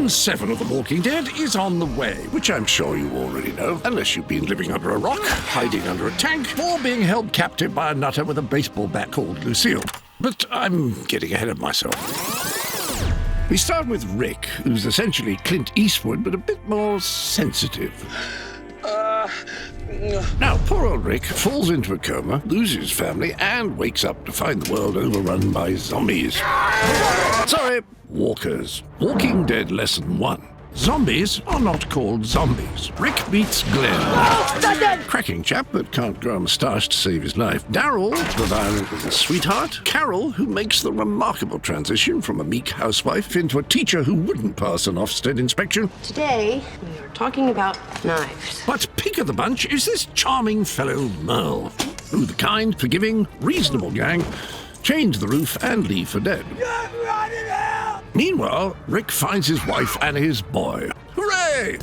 Season 7 of The Walking Dead is on the way, which I'm sure you already know, unless you've been living under a rock, hiding under a tank, or being held captive by a nutter with a baseball bat called Lucille. But I'm getting ahead of myself. We start with Rick, who's essentially Clint Eastwood, but a bit more sensitive. Now, poor old Rick falls into a coma, loses family, and wakes up to find the world overrun by zombies. Sorry, walkers. Walking Dead Lesson 1. Zombies are not called zombies. Rick meets Glenn. Cracking chap that can't grow a moustache to save his life. Daryl, the violent little sweetheart. Carol, who makes the remarkable transition from a meek housewife into a teacher who wouldn't pass an Ofsted inspection. Today, we are talking about knives. But pick of the bunch is this charming fellow Merle, who the kind, forgiving, reasonable gang change the roof and leave for dead. Meanwhile, Rick finds his wife and his boy. Hooray!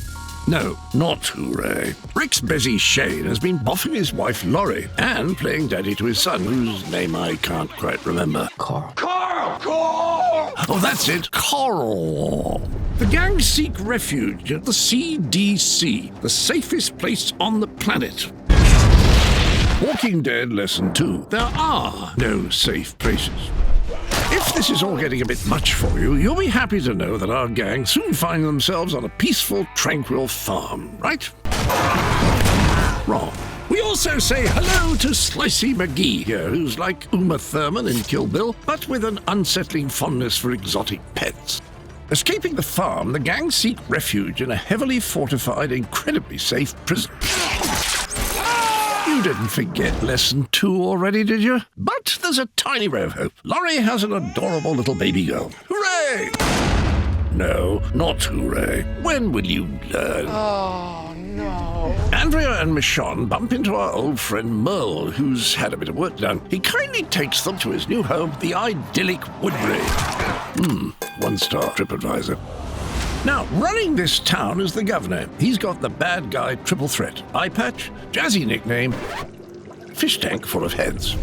No, not hooray. Rick's busy Shane has been boffing his wife Laurie and playing daddy to his son, whose name I can't quite remember. Carl. Oh, that's it. Coral. The gang seek refuge at the CDC, the safest place on the planet. Walking Dead Lesson 2. There are no safe places. If this is all getting a bit much for you, you'll be happy to know that our gang soon find themselves on a peaceful, tranquil farm, right? Wrong. We also say hello to Slicey McGee here, who's like Uma Thurman in Kill Bill, but with an unsettling fondness for exotic pets. Escaping the farm, the gang seek refuge in a heavily fortified, incredibly safe prison. You didn't forget Lesson 2 already, did you? But there's a tiny ray of hope. Laurie has an adorable little baby girl. Hooray! No, not hooray. When will you learn? Oh, no. Andrea and Michonne bump into our old friend Merle, who's had a bit of work done. He kindly takes them to his new home, the idyllic Woodbury. 1-star TripAdvisor. Now, running this town is the governor. He's got the bad guy triple threat. Eye patch, jazzy nickname, fish tank full of heads.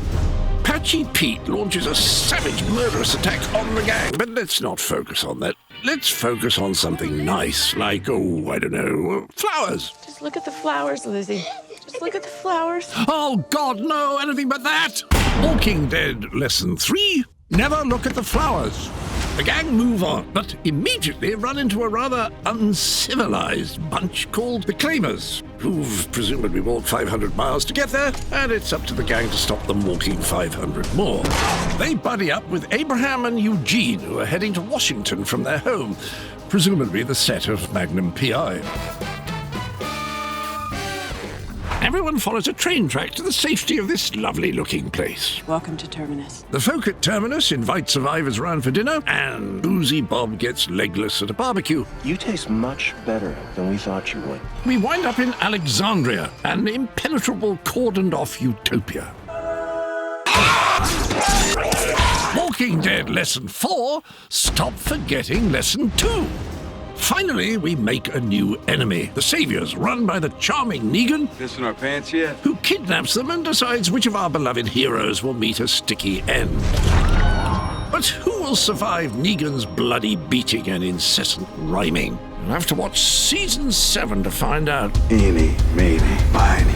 Patchy Pete launches a savage murderous attack on the gang, but let's not focus on that. Let's focus on something nice, like, I don't know, flowers. Just look at the flowers, Lizzie. Just look at the flowers. Oh, God, no, anything but that. Walking Dead Lesson 3, never look at the flowers. The gang move on, but immediately run into a rather uncivilized bunch called the Claimers, who've presumably walked 500 miles to get there, and it's up to the gang to stop them walking 500 more. They buddy up with Abraham and Eugene, who are heading to Washington from their home, presumably the set of Magnum P.I. Everyone follows a train track to the safety of this lovely-looking place. Welcome to Terminus. The folk at Terminus invite survivors around for dinner, and Boozy Bob gets legless at a barbecue. You taste much better than we thought you would. We wind up in Alexandria, an impenetrable cordoned-off utopia. Walking Dead Lesson 4, stop forgetting Lesson 2. Finally, we make a new enemy. The Saviors, run by the charming Negan, Pissing our pants yet? who kidnaps them and decides which of our beloved heroes will meet a sticky end. But who will survive Negan's bloody beating and incessant rhyming? You'll have to watch Season 7 to find out. Eeny, meeny, miny,